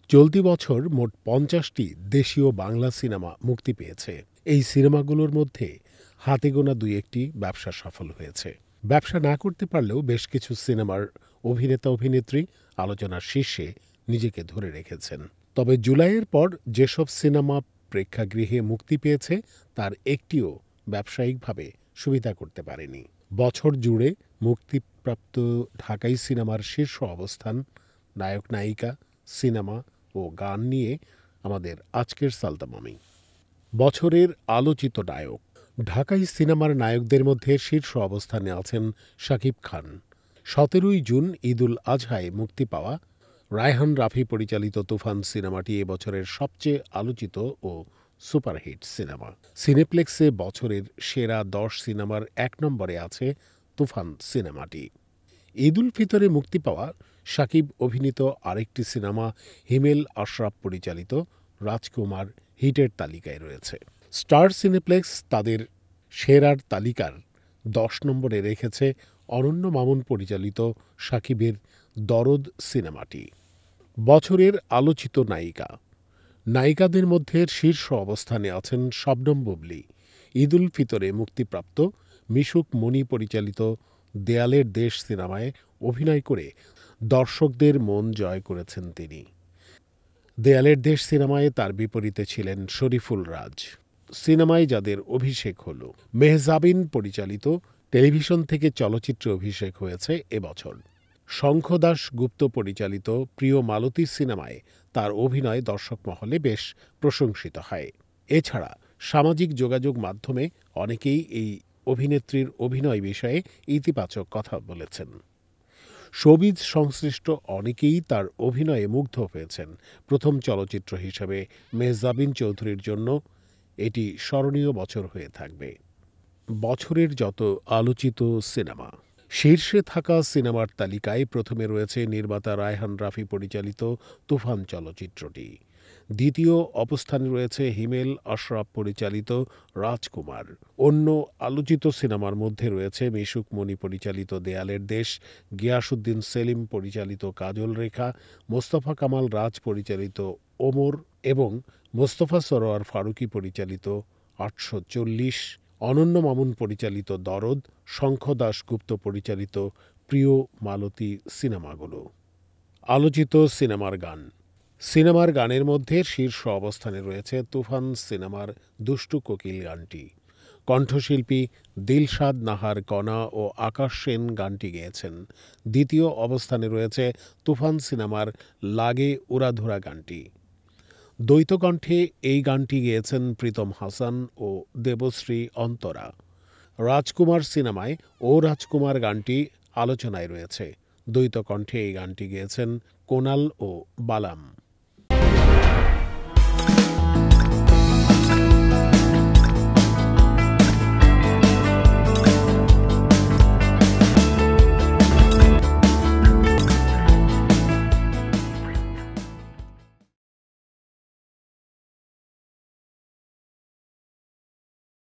চলতি বছর মোট ৫০টি দেশীয় বাংলা সিনেমা মুক্তি পেয়েছে। এই সিনেমাগুলোর মধ্যে হাতে গোনা দুই-একটি ব্যবসা সফল হয়েছে। ব্যবসা না করতে পারলেও বেশ কিছু সিনেমার অভিনেতা-অভিনেত্রী আলোচনার শীর্ষে নিজেকে ধরে রেখেছেন। তবে জুলাইয়ের পর যেসব সিনেমা প্রেক্ষাগৃহে মুক্তি পেয়েছে তার একটিও ব্যবসায়িকভাবে সুবিধা করতে পারেনি। বছর জুড়ে মুক্তিপ্রাপ্ত ঢাকাই সিনেমার শীর্ষ অবস্থান, নায়ক-নায়িকা, সিনেমা ও গান নিয়ে আমাদের আজকের সালতামামি। বছরের আলোচিত নায়ক। ঢাকাই সিনেমার নায়কদের মধ্যে শীর্ষ অবস্থানে আছেন শাকিব খান। ১৭ই জুন ঈদুল আজহায় মুক্তি পাওয়া রায়হান রাফি পরিচালিত তুফান সিনেমাটি এবছরের সবচেয়ে আলোচিত ও সুপারহিট সিনেমা। সিনেপ্লেক্সে বছরের সেরা ১০ সিনেমার ১ নম্বরে আছে তুফান সিনেমাটি। ঈদুল ফিতরে মুক্তি পাওয়া শাকিব অভিনীত আরেকটি সিনেমা হিমেল আশরাফ পরিচালিত রাজকুমার হিটের তালিকায় রয়েছে। স্টার সিনেপ্লেক্স তাদের সেরার তালিকার ১০ নম্বরে রেখেছে অনন্য মামুন পরিচালিত শাকিবের দরদ সিনেমাটি। বছরের আলোচিত নায়িকা। নায়িকাদের মধ্যে শীর্ষ অবস্থানে আছেন শবনম বুবলী। ঈদুল ফিতরে মুক্তিপ্রাপ্ত মিশুক মনি পরিচালিত দেয়ালের দেশ সিনেমায় অভিনয় করে দর্শকদের মন জয় করেছেন তিনি। দেয়ালের দেশ সিনেমায় তার বিপরীতে ছিলেন শরীফুল রাজ। সিনেমায় যাদের অভিষেক হল, মেহজাবিন পরিচালিত টেলিভিশন থেকে চলচ্চিত্রে অভিষেক হয়েছে এবছর। শঙ্খদাস গুপ্ত পরিচালিত প্রিয় মালতী সিনেমায় তার অভিনয় দর্শক মহলে বেশ প্রশংসিত হয়। এছাড়া সামাজিক যোগাযোগ মাধ্যমে অনেকেই এই অভিনেত্রীর অভিনয় বিষয়ে ইতিবাচক কথা বলেছেন। শোবিজ সংশ্লিষ্ট অনেকেই তার অভিনয়ে মুগ্ধ হয়েছেন। প্রথম চলচ্চিত্র হিসেবে মেহজাবিন চৌধুরীর জন্য এটি স্মরণীয় বছর হয়ে থাকবে। বছরের যত আলোচিত সিনেমা। শীর্ষে থাকা সিনেমার তালিকায় প্রথমে রয়েছে নির্মাতা রায়হান রাফি পরিচালিত তুফান চলচ্চিত্রটি। দ্বিতীয় অবস্থানে রয়েছে হিমেল আশরাফ পরিচালিত রাজকুমার। অন্য আলোচিত সিনেমার মধ্যে রয়েছে মিশুক মনি পরিচালিত দেয়ালের দেশ, গিয়াসউদ্দিন সেলিম পরিচালিত কাজল রেখা, মোস্তফা কামাল রাজ পরিচালিত ওমর এবং মোস্তফা সরোয়ার ফারুকী পরিচালিত ৮৪০, অনন্য মামুন পরিচালিত দরদ, শঙ্খ দাশগুপ্ত পরিচালিত প্রিয় মালতী সিনেমাগুলো। আলোচিত সিনেমার গান। সিনেমার গানের মধ্যে শীর্ষ অবস্থানে রয়েছে তুফান সিনেমার দুষ্টু কোকিল গানটি। কণ্ঠশিল্পী দিলশাদ নাহার কণা ও আকাশ সেন গানটি গেয়েছেন। দ্বিতীয় অবস্থানে রয়েছে তুফান সিনেমার লাগে উড়াধুরা গানটি। দ্বৈতকণ্ঠে এই গানটি গেয়েছেন প্রীতম হাসান ও দেবশ্রী অন্তরা। রাজকুমার সিনেমায় ও রাজকুমার গানটি আলোচনায় রয়েছে। দ্বৈতকণ্ঠে এই গানটি গেয়েছেন কোনাল ও বালাম।